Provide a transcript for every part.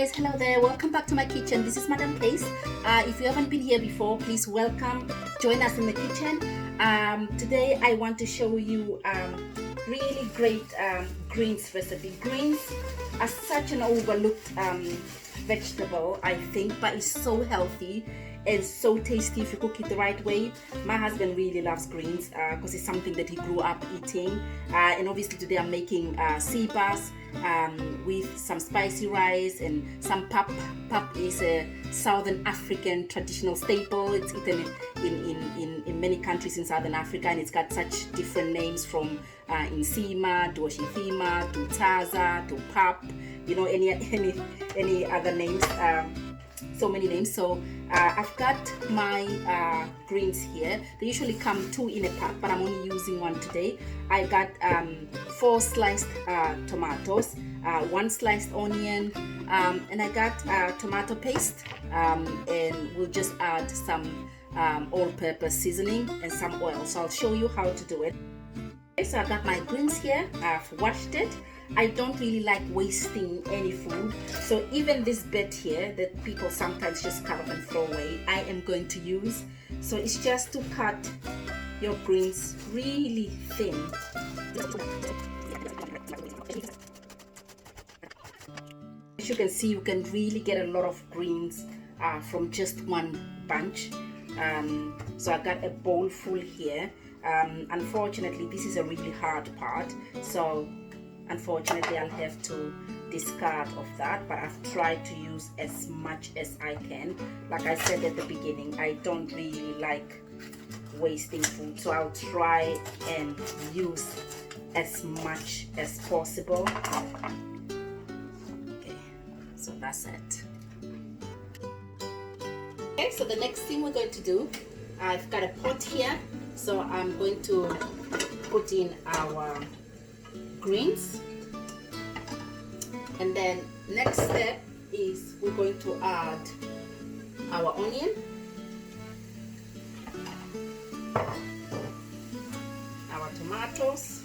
guys, hello there, welcome back to my kitchen. This is Madam Place. If you haven't been here before, please welcome, join us in the kitchen. Today I want to show you really great greens recipe. Greens are such an overlooked vegetable, I think, but it's so healthy and so tasty if you cook it the right way. My husband really loves greens because it's something that he grew up eating, and obviously today I'm making sea bass with some spicy rice and some pap. Pap is a Southern African traditional staple. It's eaten in many countries in Southern Africa, and it's got such different names from insima to oshithima to taza to pap, you know, any other names, so many names. So I've got my greens here. They usually come two in a pack, but I'm only using one today. I got 4 sliced tomatoes, 1 sliced onion, and I got tomato paste, and we'll just add some all-purpose seasoning and some oil. So I'll show you how to do it. Okay, so I got my greens here. I've washed it. I don't really like wasting any food, so even this bit here that people sometimes just cut up and throw away, I am going to use. So it's just to cut your greens really thin. As you can see, you can really get a lot of greens from just one bunch. So I got a bowl full here. Unfortunately, this is a really hard part, so unfortunately I'll have to discard of that, but I've tried to use as much as I can. Like I said at the beginning, I don't really like wasting food, so I'll try and use as much as possible. Okay, so that's it. Okay, so the next thing we're going to do, I've got a pot here, so I'm going to put in our greens, and then next step is we're going to add our onion, our tomatoes,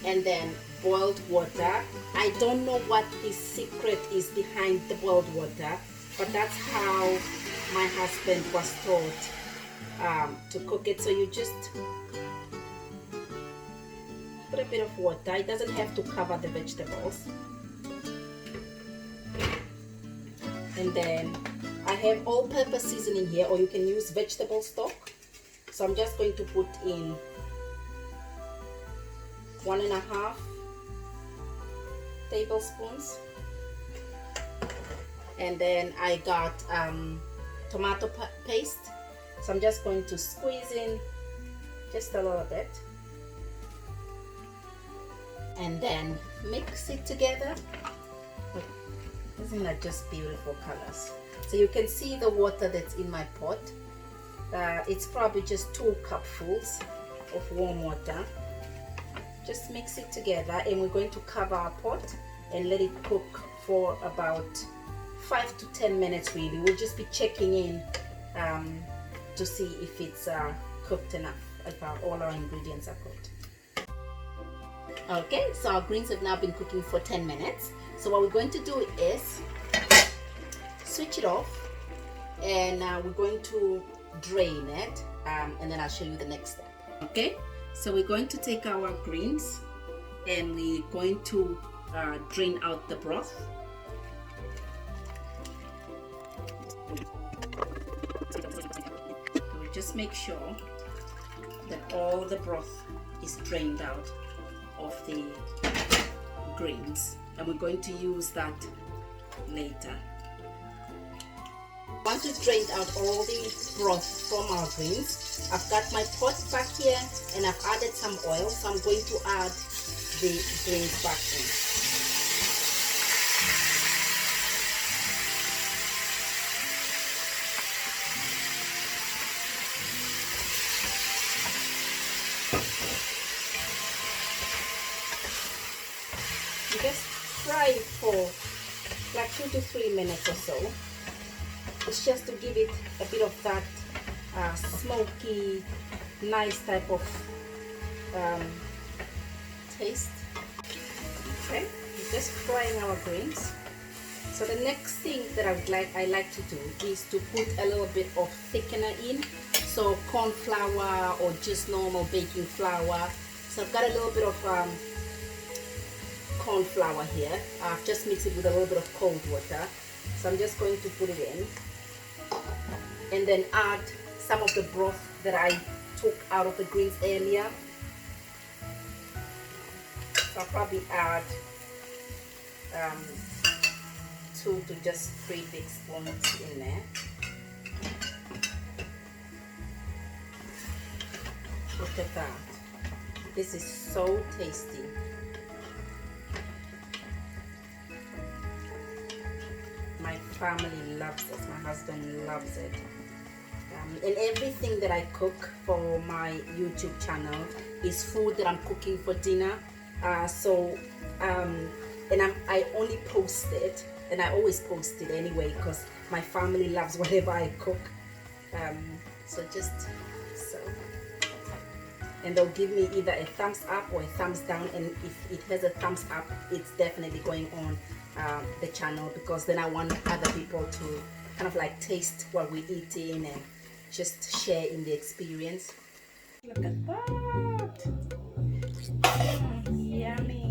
and then boiled water. I don't know what the secret is behind the boiled water, but that's how my husband was taught to cook it. So you just put a bit of water. It doesn't have to cover the vegetables. And then I have all-purpose seasoning here, or you can use vegetable stock. So I'm just going to put in 1.5 tablespoons. And then I got tomato paste. So I'm just going to squeeze in just a little bit, and then mix it together. Isn't that just beautiful colors? So you can see the water that's in my pot. It's probably just 2 cupfuls of warm water. Just mix it together, and we're going to cover our pot and let it cook for about 5 to 10 minutes really. We'll just be checking in to see if it's cooked enough, if all our ingredients are cooked. Okay, so our greens have now been cooking for 10 minutes. So what we're going to do is switch it off, and we're going to drain it, and then I'll show you the next step. Okay, so we're going to take our greens and we're going to drain out the broth. So just make sure that all the broth is drained out of the greens, and we're going to use that later. Once we've drained out all the broth from our greens, I've got my pot back here and I've added some oil, so I'm going to add the greens back in. You just fry it for like 2 to 3 minutes or so. It's just to give it a bit of that smoky, nice type of taste. Okay, just frying our greens. So the next thing that I like to do is to put a little bit of thickener in. So corn flour or just normal baking flour. So I've got a little bit of corn flour here. I've just mixed it with a little bit of cold water. So I'm just going to put it in and then add some of the broth that I took out of the greens earlier. So I'll probably add 2 to just 3 big spoons in there. Look at that. This is so tasty. My family loves this. My husband loves it. And everything that I cook for my YouTube channel is food that I'm cooking for dinner. And I only post it, and I always post it anyway because my family loves whatever I cook. So just so. And they'll give me either a thumbs up or a thumbs down, and if it has a thumbs up, it's definitely going on the channel, because then I want other people to kind of like taste what we're eating and just share in the experience. Look at that. Yummy.